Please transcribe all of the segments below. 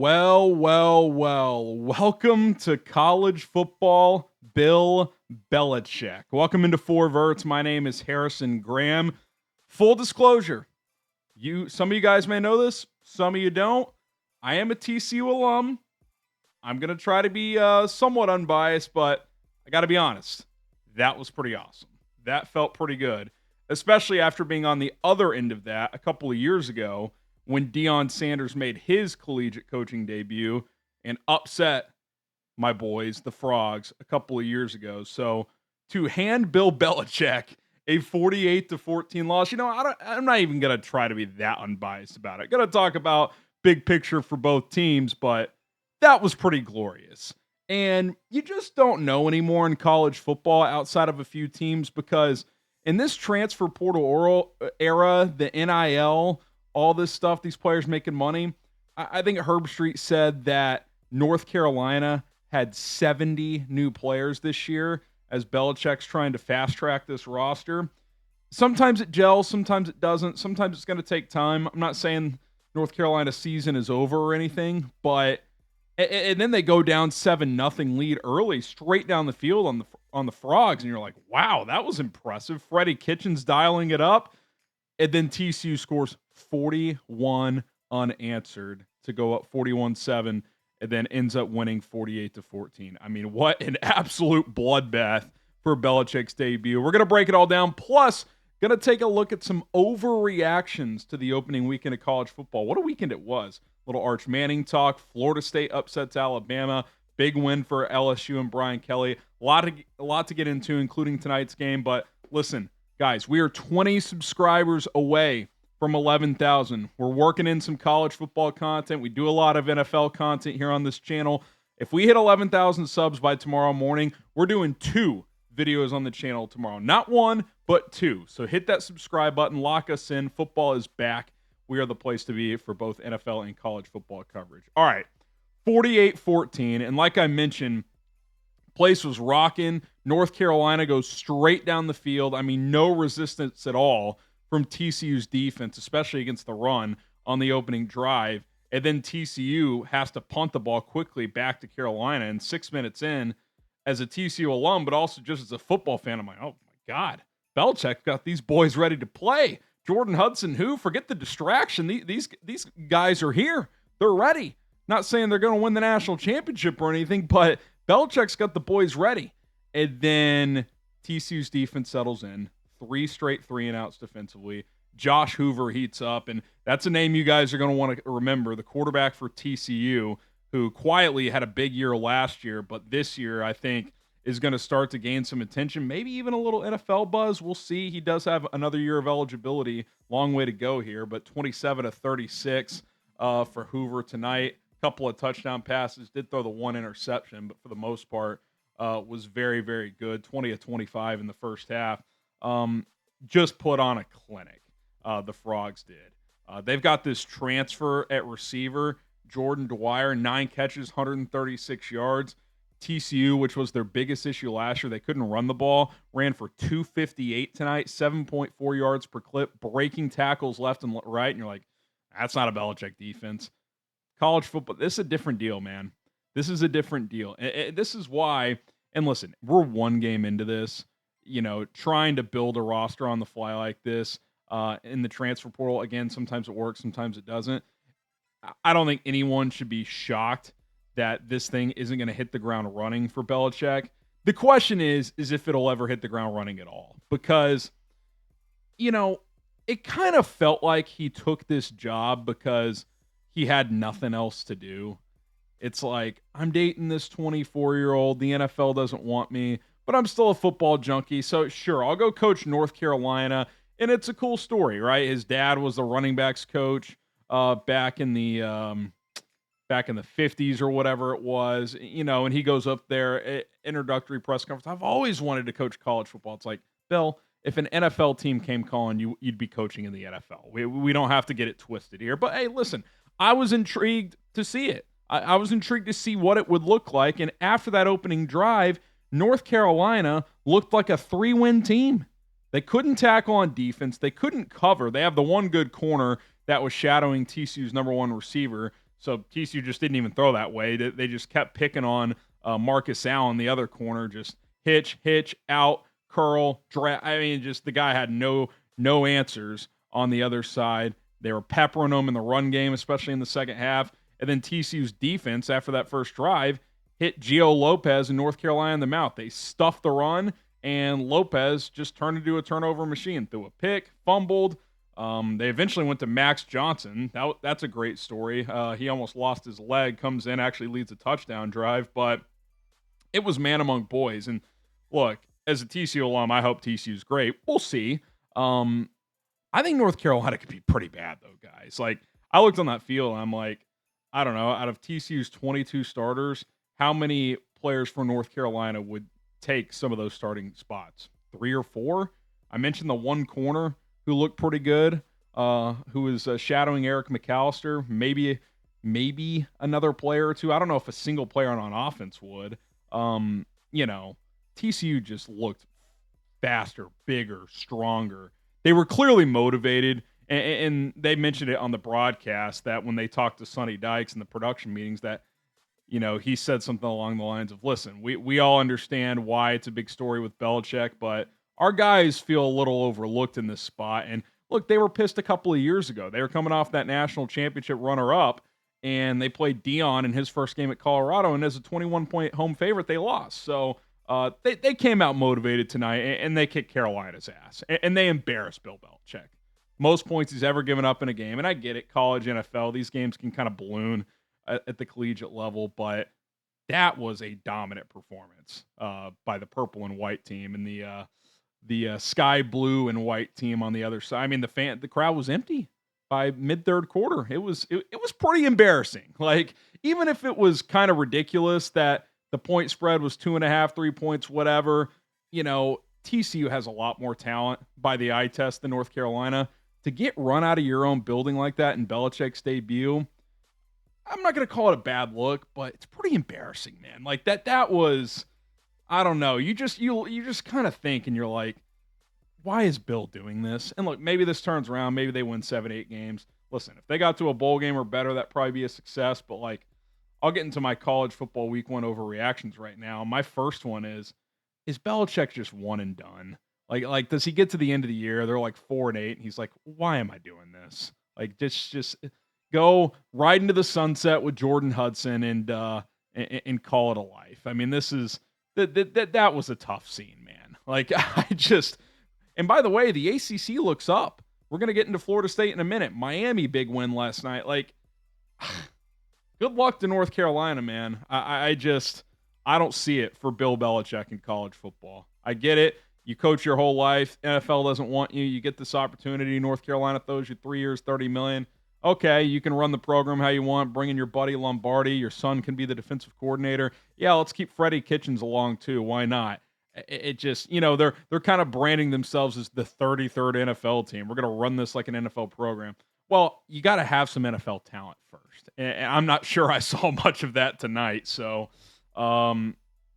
Well. Welcome to college football, Bill Belichick. Welcome into Verts. My name is Harrison Graham. Full disclosure, some of you guys may know this, some of you don't. I am a TCU alum. I'm going to try to be somewhat unbiased, but I got to be honest. That was pretty awesome. That felt pretty good, especially after being on the other end of that a couple of years ago when Deion Sanders made his collegiate coaching debut and upset my boys, the Frogs, a couple of years ago. So to hand Bill Belichick a 48-14 loss, I'm not even going to try to be that unbiased about it. Going to talk about big picture for both teams, but that was pretty glorious. And you just don't know anymore in college football outside of a few teams because in this transfer portal era, the NIL, all this stuff, these players making money, I think Herb Street said that North Carolina had 70 new players this year as Belichick's trying to fast-track this roster. Sometimes it gels, sometimes it doesn't. Sometimes it's going to take time. I'm not saying North Carolina's season is over or anything, but and then they go down 7-0 lead early, straight down the field on the Frogs, and you're like, wow, that was impressive. Freddie Kitchens dialing it up, and then TCU scores 41 unanswered to go up 41-7, and then ends up winning 48-14. I mean, what an absolute bloodbath for Belichick's debut. We're going to break it all down, plus going to take a look at some overreactions to the opening weekend of college football. What a weekend it was. Little Arch Manning talk. Florida State upsets Alabama. Big win for LSU and Brian Kelly. A lot to get into, including tonight's game. But listen, guys, we are 20 subscribers away from 11,000. We're working in some college football content. We do a lot of NFL content here on this channel. If we hit 11,000 subs by tomorrow morning, we're doing 2 videos on the channel tomorrow. Not 1, but 2. So hit that subscribe button. Lock us in. Football is back. We are the place to be for both NFL and college football coverage. All right, 48-14. And like I mentioned, place was rocking. North Carolina goes straight down the field. I mean, no resistance at all from TCU's defense, especially against the run on the opening drive. And then TCU has to punt the ball quickly back to Carolina. And 6 minutes in, as a TCU alum, but also just as a football fan, I'm like, oh my God, Belichick got these boys ready to play. Jordan Hudson, forget the distraction. These guys are here. They're ready. Not saying they're going to win the national championship or anything, but Belichick's got the boys ready. And then TCU's defense settles in. 3 straight 3-and-outs defensively. Josh Hoover heats up, and that's a name you guys are going to want to remember. The quarterback for TCU, who quietly had a big year last year, but this year I think is going to start to gain some attention, maybe even a little NFL buzz. We'll see. He does have another year of eligibility. Long way to go here, but 27-36 for Hoover tonight. Couple of touchdown passes. Did throw the 1 interception, but for the most part was very, very good. 20-25 in the first half. Just put on a clinic, the Frogs did. They've got this transfer at receiver, Jordan Dwyer, 9 catches, 136 yards. TCU, which was their biggest issue last year, they couldn't run the ball, ran for 258 tonight, 7.4 yards per clip, breaking tackles left and right, and you're like, that's not a Belichick defense. College football, this is a different deal, man. This is a different deal. This is why, and listen, we're 1 game into this, trying to build a roster on the fly like this in the transfer portal. Again, sometimes it works, sometimes it doesn't. I don't think anyone should be shocked that this thing isn't going to hit the ground running for Belichick. The question is if it'll ever hit the ground running at all. Because, it kind of felt like he took this job because he had nothing else to do. It's like, I'm dating this 24-year-old. The NFL doesn't want me, but I'm still a football junkie. So sure, I'll go coach North Carolina. And it's a cool story, right? His dad was the running backs coach back in the 50s or whatever it was, and he goes up there, introductory press conference. I've always wanted to coach college football. It's like, Bill, if an NFL team came calling you, you'd be coaching in the NFL. We don't have to get it twisted here. But hey, listen, I was intrigued to see it. I was intrigued to see what it would look like. And after that opening drive, North Carolina looked like a 3-win team. They couldn't tackle on defense. They couldn't cover. They have the one good corner that was shadowing TCU's number 1 receiver. So TCU just didn't even throw that way. They just kept picking on Marcus Allen, the other corner, just hitch, out, curl, I mean, just the guy had no answers on the other side. They were peppering them in the run game, especially in the second half. And then TCU's defense, after that first drive, hit Gio Lopez in North Carolina in the mouth. They stuffed the run, and Lopez just turned into a turnover machine. Threw a pick, fumbled. They eventually went to Max Johnson. That's a great story. He almost lost his leg, comes in, actually leads a touchdown drive, but it was man among boys. And look, as a TCU alum, I hope TCU's great. We'll see. I think North Carolina could be pretty bad, though, guys. Like, I looked on that field, and I'm like, I don't know, out of TCU's 22 starters, how many players from North Carolina would take some of those starting spots? 3 or 4? I mentioned the one corner who looked pretty good, who was shadowing Eric McAllister. Maybe another player or two. I don't know if a single player on offense would. TCU just looked faster, bigger, stronger. They were clearly motivated, and they mentioned it on the broadcast that when they talked to Sonny Dykes in the production meetings that, he said something along the lines of, listen, we all understand why it's a big story with Belichick, but our guys feel a little overlooked in this spot. And look, they were pissed a couple of years ago. They were coming off that national championship runner-up, and they played Dion in his first game at Colorado, and as a 21-point home favorite, they lost. So they came out motivated tonight, and they kicked Carolina's ass, and they embarrassed Bill Belichick. Most points he's ever given up in a game, and I get it, college, NFL, these games can kind of balloon at the collegiate level, but that was a dominant performance by the purple and white team, and the sky blue and white team on the other side. I mean, the crowd was empty by mid-third quarter. It was pretty embarrassing. Like, even if it was kind of ridiculous that the point spread was 2.5, 3 points, whatever, TCU has a lot more talent by the eye test than North Carolina. To get run out of your own building like that in Belichick's debut, I'm not going to call it a bad look, but it's pretty embarrassing, man. Like, that was, I don't know. You just kind of think, and you're like, why is Bill doing this? And look, maybe this turns around. Maybe they win 7-8 games. Listen, if they got to a bowl game or better, that'd probably be a success. But, like, I'll get into my college football week 1 overreactions right now. My first one is Belichick just one and done? Like, does he get to the end of the year? They're like 4-8, and he's like, why am I doing this? Like, just go right into the sunset with Jordan Hudson and call it a life. I mean, this is that was a tough scene, man. Like, and by the way, the ACC looks up. We're gonna get into Florida State in a minute. Miami, big win last night. Like, good luck to North Carolina, man. I don't see it for Bill Belichick in college football. I get it. You coach your whole life. NFL doesn't want you. You get this opportunity. North Carolina throws you 3 years, $30 million. Okay, you can run the program how you want. Bring in your buddy Lombardi. Your son can be the defensive coordinator. Yeah, let's keep Freddie Kitchens along too. Why not? It just, they're kind of branding themselves as the 33rd NFL team. We're going to run this like an NFL program. Well, you got to have some NFL talent first. And I'm not sure I saw much of that tonight. So,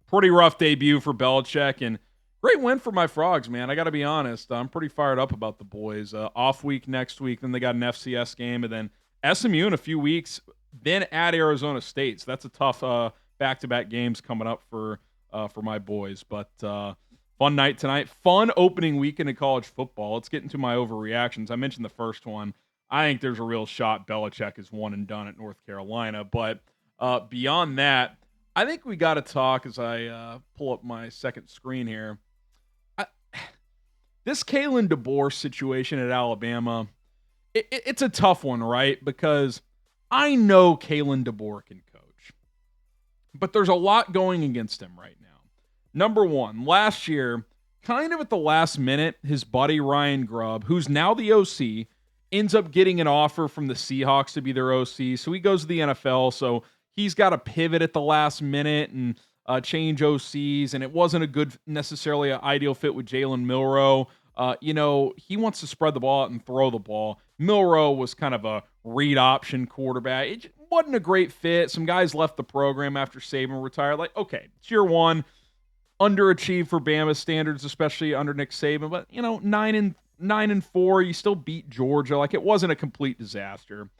pretty rough debut for Belichick, and great win for my Frogs, man. I got to be honest. I'm pretty fired up about the boys. Off week next week, then they got an FCS game, and then SMU in a few weeks, then at Arizona State. So that's a tough back-to-back games coming up for my boys. But fun night tonight. Fun opening weekend in college football. Let's get into my overreactions. I mentioned the first one. I think there's a real shot Belichick is one and done at North Carolina. But beyond that, I think we got to talk as I pull up my second screen here. This Kalen DeBoer situation at Alabama, it's a tough one, right? Because I know Kalen DeBoer can coach, but there's a lot going against him right now. Number one, last year, kind of at the last minute, his buddy Ryan Grubb, who's now the OC, ends up getting an offer from the Seahawks to be their OC. So he goes to the NFL. So he's got to pivot at the last minute and change OCs. And it wasn't a good, necessarily an ideal fit with Jalen Milroe. He wants to spread the ball out and throw the ball. Milroe was kind of a read option quarterback. It wasn't a great fit. Some guys left the program after Saban retired. Like, okay, it's year one. Underachieved for Bama standards, especially under Nick Saban. But, 9-4, you still beat Georgia. Like, it wasn't a complete disaster.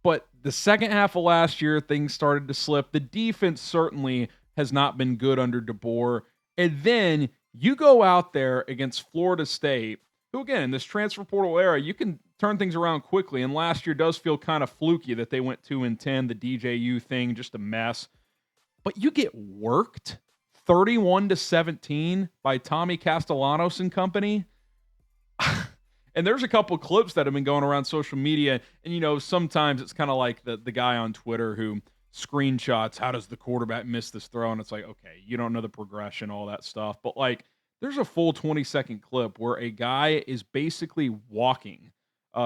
But the second half of last year, things started to slip. The defense certainly has not been good under DeBoer. And then you go out there against Florida State, who, again, in this transfer portal era, you can turn things around quickly. And last year does feel kind of fluky that they went 2-10, the DJU thing, just a mess. But you get worked 31-17 by Tommy Castellanos and company. And there's a couple clips that have been going around social media. And, sometimes it's kind of like the guy on Twitter who screenshots, how does the quarterback miss this throw? And it's like, okay, you don't know the progression, all that stuff. But, there's a full 20-second clip where a guy is basically walking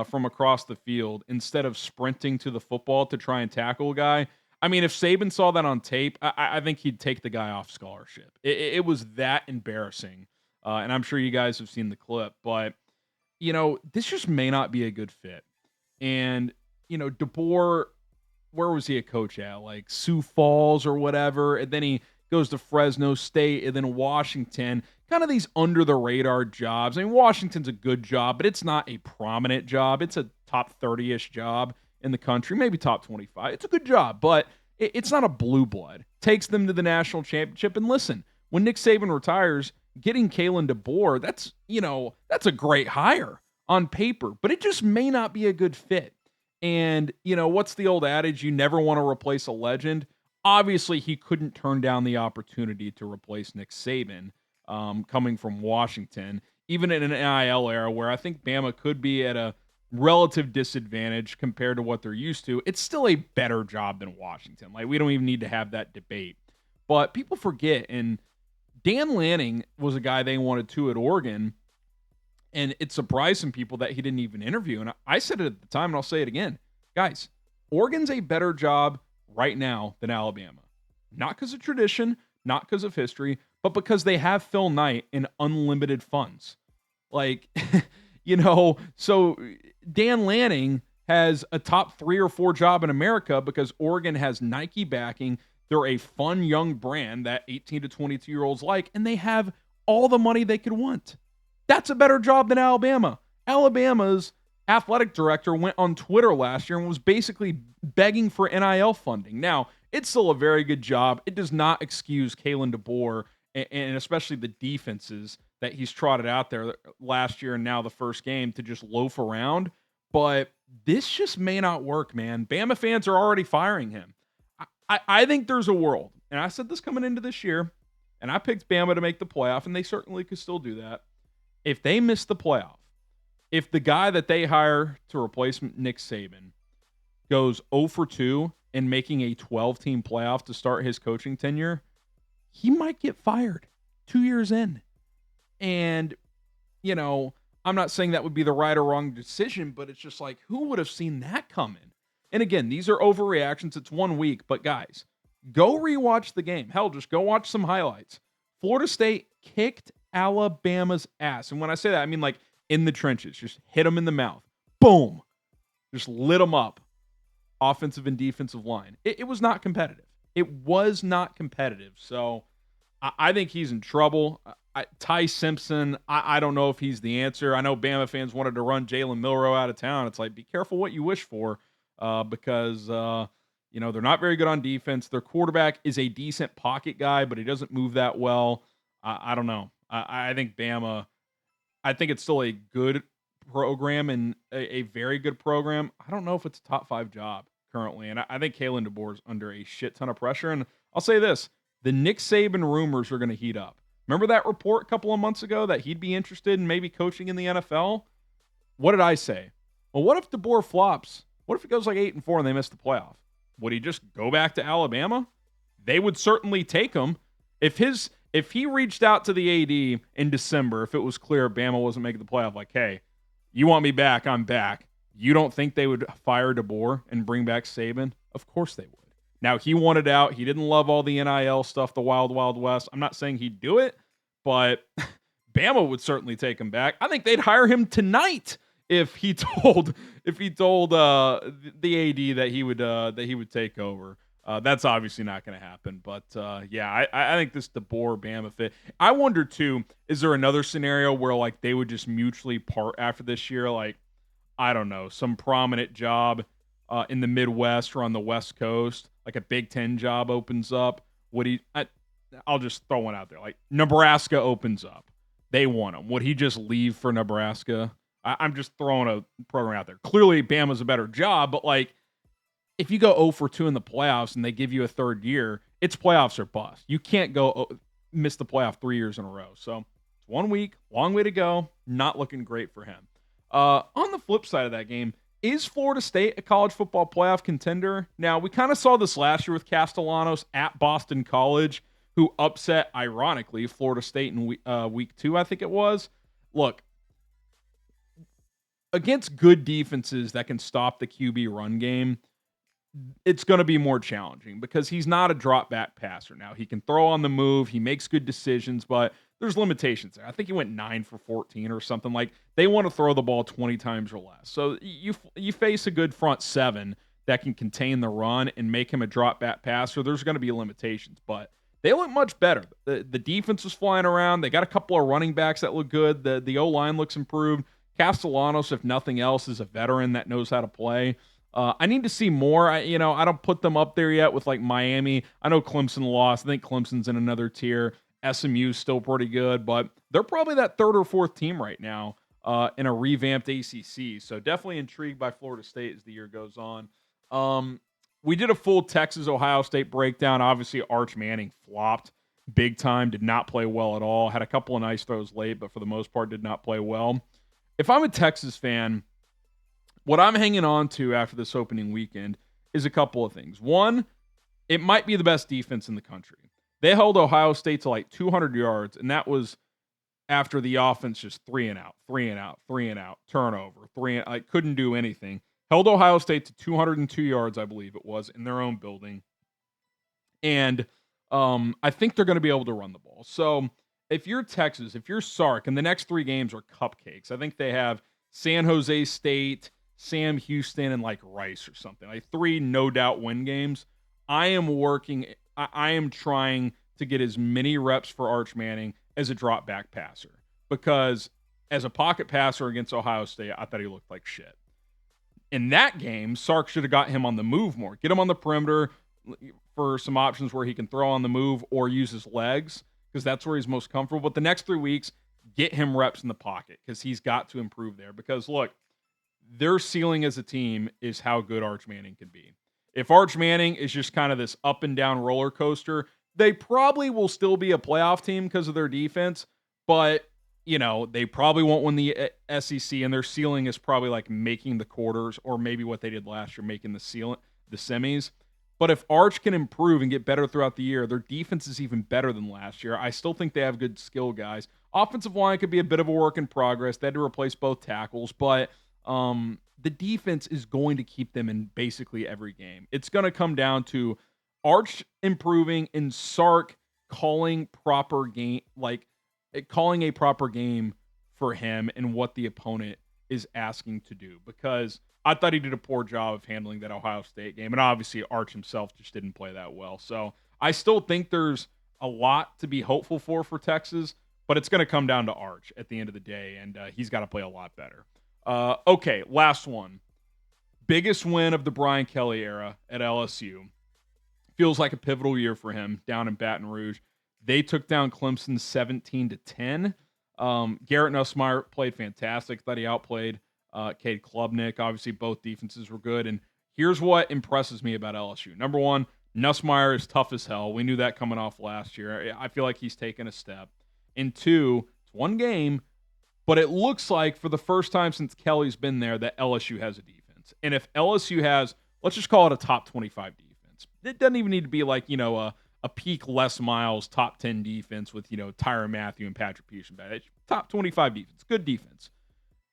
from across the field instead of sprinting to the football to try and tackle a guy. I mean, if Saban saw that on tape, I think he'd take the guy off scholarship. It was that embarrassing. And I'm sure you guys have seen the clip. But, this just may not be a good fit. And, DeBoer, where was he a coach at? Like Sioux Falls or whatever. And then he goes to Fresno State and then Washington. Kind of these under-the-radar jobs. I mean, Washington's a good job, but it's not a prominent job. It's a top 30-ish job in the country, maybe top 25. It's a good job, but it's not a blue blood. Takes them to the national championship. And listen, when Nick Saban retires, getting Kalen DeBoer, that's a great hire on paper, but it just may not be a good fit. And, what's the old adage? You never want to replace a legend. Obviously, he couldn't turn down the opportunity to replace Nick Saban coming from Washington, even in an NIL era where I think Bama could be at a relative disadvantage compared to what they're used to. It's still a better job than Washington. We don't even need to have that debate. But people forget, and Dan Lanning was a guy they wanted to at Oregon, and it surprised some people that he didn't even interview. And I said it at the time, and I'll say it again. Guys, Oregon's a better job right now than Alabama. Not because of tradition, not because of history, but because they have Phil Knight and unlimited funds. So Dan Lanning has a top 3 or 4 job in America because Oregon has Nike backing. They're a fun young brand that 18 to 22-year-olds like, and they have all the money they could want. That's a better job than Alabama. Alabama's athletic director went on Twitter last year and was basically begging for NIL funding. Now, it's still a very good job. It does not excuse Kalen DeBoer and especially the defenses that he's trotted out there last year and now the first game to just loaf around. But this just may not work, man. Bama fans are already firing him. I think there's a world, and I said this coming into this year, and I picked Bama to make the playoff, and they certainly could still do that. If they miss the playoff, if the guy that they hire to replace Nick Saban goes 0 for 2 in making a 12-team playoff to start his coaching tenure, he might get fired 2 years in. And, I'm not saying that would be the right or wrong decision, but it's just who would have seen that coming? And again, these are overreactions. It's 1 week, but guys, go rewatch the game. Hell, just go watch some highlights. Florida State kicked Alabama's ass. And when I say that, I mean in the trenches. Just hit them in the mouth. Boom. Just lit them up. Offensive and defensive line. It was not competitive. It was not competitive. So I think he's in trouble. Ty Simpson, I don't know if he's the answer. I know Bama fans wanted to run Jalen Milroe out of town. It's be careful what you wish for because, they're not very good on defense. Their quarterback is a decent pocket guy, but he doesn't move that well. I don't know. I think Bama, I think it's still a good program and a very good program. I don't know if it's a top 5 job currently. And I think Kalen DeBoer is under a shit ton of pressure. And I'll say this, the Nick Saban rumors are going to heat up. Remember that report a couple of months ago that he'd be interested in maybe coaching in the NFL? What did I say? Well, what if DeBoer flops? What if it goes 8-4 and they miss the playoff? Would he just go back to Alabama? They would certainly take him. If he reached out to the AD in December, if it was clear Bama wasn't making the playoff, hey, you want me back, I'm back. You don't think they would fire DeBoer and bring back Saban? Of course they would. Now, he wanted out. He didn't love all the NIL stuff, the Wild Wild West. I'm not saying he'd do it, but Bama would certainly take him back. I think they'd hire him tonight if he told the AD that he would take over. That's obviously not going to happen. But, I think this DeBoer Bama fit. I wonder, too, is there another scenario where, they would just mutually part after this year? I don't know, some prominent job in the Midwest or on the West Coast, like a Big Ten job opens up, I'll just throw one out there. Like Nebraska opens up. They want him. Would he just leave for Nebraska? I'm just throwing a program out there. Clearly, Bama's a better job, but like if you go 0 for 2 in the playoffs and they give you a third year, it's playoffs or bust. You can't go miss the playoff 3 years in a row. So it's 1 week, long way to go. Not looking great for him. On the flip side of that game, is Florida State a college football playoff contender? Now, we kind of saw this last year with Castellanos at Boston College, who upset, ironically, Florida State in week 2, I think it was. Look, against good defenses that can stop the QB run game, it's going to be more challenging because he's not a drop back passer. Now, he can throw on the move. He makes good decisions, but there's limitations there. I think he went 9 for 14 or something. Like, they want to throw the ball 20 times or less. So you face a good front seven that can contain the run and make him a drop back passer. There's going to be limitations, but they look much better. The defense was flying around. They got a couple of running backs that look good. The O-line looks improved. Castellanos, if nothing else, is a veteran that knows how to play. I need to see more. I don't put them up there yet with like Miami. I know Clemson lost. I think Clemson's in another tier. SMU's still pretty good, but they're probably that third or fourth team right now in a revamped ACC. So definitely intrigued by Florida State as the year goes on. We did a full Texas-Ohio State breakdown. Obviously, Arch Manning flopped big time, did not play well at all. Had a couple of nice throws late, but for the most part did not play well. If I'm a Texas fan, what I'm hanging on to after this opening weekend is a couple of things. One, it might be the best defense in the country. They held Ohio State to like 200 yards, and that was after the offense just 3 and out, turnover, couldn't do anything. Held Ohio State to 202 yards, I believe it was, in their own building. And I think they're going to be able to run the ball. So if you're Texas, if you're Sark, and the next 3 games are cupcakes. I think they have San Jose State, Sam Houston, and like Rice or something. Like 3 no doubt win games. I am trying to get as many reps for Arch Manning as a drop back passer. Because as a pocket passer against Ohio State, I thought he looked like shit. In that game, Sark should have got him on the move more. Get him on the perimeter for some options where he can throw on the move or use his legs, because that's where he's most comfortable. But the next 3 weeks, get him reps in the pocket because he's got to improve there. Because, look, their ceiling as a team is how good Arch Manning can be. If Arch Manning is just kind of this up and down roller coaster, they probably will still be a playoff team because of their defense, but they probably won't win the SEC, and their ceiling is probably like making the quarters or maybe what they did last year, making the semis. But if Arch can improve and get better throughout the year, their defense is even better than last year. I still think they have good skill guys. Offensive line could be a bit of a work in progress. They had to replace both tackles, but the defense is going to keep them in basically every game. It's going to come down to Arch improving and Sark calling a proper game for him and what the opponent is asking to do, because I thought he did a poor job of handling that Ohio State game, and obviously Arch himself just didn't play that well. So I still think there's a lot to be hopeful for Texas, but it's going to come down to Arch at the end of the day, and he's got to play a lot better. Okay, last one. Biggest win of the Brian Kelly era at LSU. Feels like a pivotal year for him down in Baton Rouge. They took down Clemson 17-10. Garrett Nussmeier played fantastic. Thought he outplayed Cade Klubnik. Obviously, both defenses were good. And here's what impresses me about LSU. Number one, Nussmeier is tough as hell. We knew that coming off last year. I feel like he's taken a step. And 2, it's 1 game, but it looks like for the first time since Kelly's been there that LSU has a defense. And if LSU has, let's just call it a top 25 defense. It doesn't even need to be like, a peak Les Miles top 10 defense with, Tyrann Mathieu and Patrick Peterson. Top 25 defense. Good defense.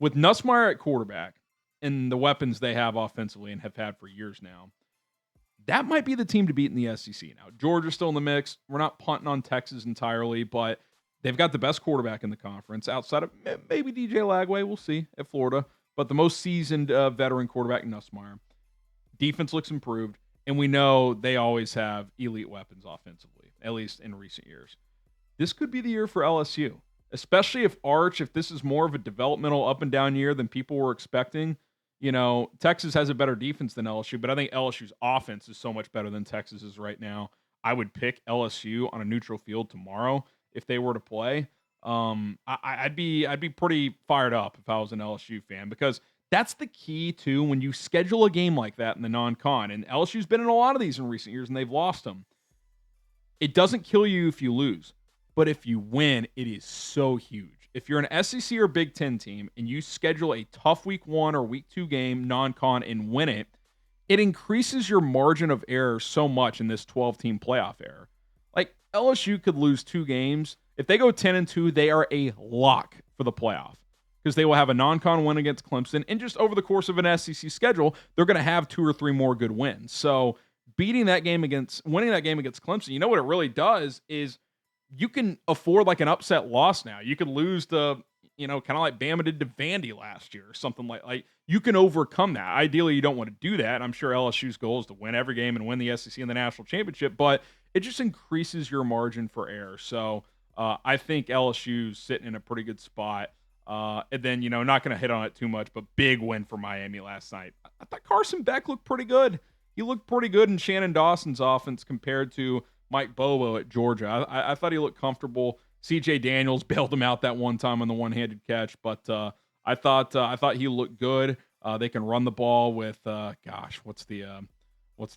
With Nussmeier at quarterback and the weapons they have offensively and have had for years now, that might be the team to beat in the SEC. Now, Georgia's still in the mix. We're not punting on Texas entirely, but they've got the best quarterback in the conference outside of maybe DJ Lagway. We'll see at Florida. But the most seasoned veteran quarterback, Nussmeier. Defense looks improved. And we know they always have elite weapons offensively, at least in recent years. This could be the year for LSU, especially if this is more of a developmental up and down year than people were expecting. Texas has a better defense than LSU, but I think LSU's offense is so much better than Texas's right now. I would pick LSU on a neutral field tomorrow if they were to play. I'd be pretty fired up if I was an LSU fan, because that's the key too when you schedule a game like that in the non-con. And LSU's been in a lot of these in recent years, and they've lost them. It doesn't kill you if you lose, but if you win, it is so huge. If you're an SEC or Big Ten team and you schedule a tough week 1 or week 2 game non-con and win it, it increases your margin of error so much in this 12-team playoff era. Like, LSU could lose 2 games. If they go 10-2, they are a lock for the playoff, because they will have a non-con win against Clemson, and just over the course of an SEC schedule, they're going to have 2 or 3 more good wins. So winning that game against Clemson, you know what it really does is you can afford like an upset loss now. You could lose to, kind of like Bama did to Vandy last year or something like you can overcome that. Ideally, you don't want to do that. I'm sure LSU's goal is to win every game and win the SEC and the national championship, but it just increases your margin for error. So I think LSU's sitting in a pretty good spot. And then, not going to hit on it too much, but big win for Miami last night. I thought Carson Beck looked pretty good. He looked pretty good in Shannon Dawson's offense compared to Mike Bobo at Georgia. I thought he looked comfortable. C.J. Daniels bailed him out that one time on the one-handed catch, but I thought he looked good. They can run the ball with what's the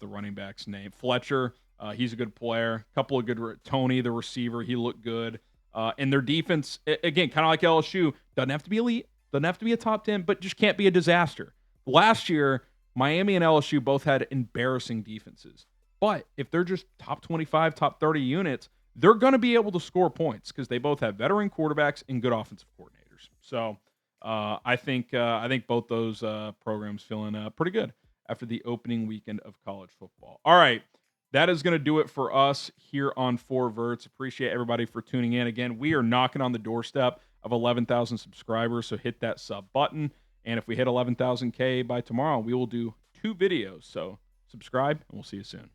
running back's name? Fletcher. He's a good player. Couple of good. Tony, the receiver, he looked good. And their defense, again, kind of like LSU, doesn't have to be elite, doesn't have to be a top 10, but just can't be a disaster. Last year, Miami and LSU both had embarrassing defenses. But if they're just top 25, top 30 units, they're going to be able to score points because they both have veteran quarterbacks and good offensive coordinators. So I think both those programs feeling pretty good after the opening weekend of college football. All right, that is going to do it for us here on 4 Verts. Appreciate everybody for tuning in. Again, we are knocking on the doorstep of 11,000 subscribers, so hit that sub button. And if we hit 11,000 K by tomorrow, we will do 2 videos. So subscribe, and we'll see you soon.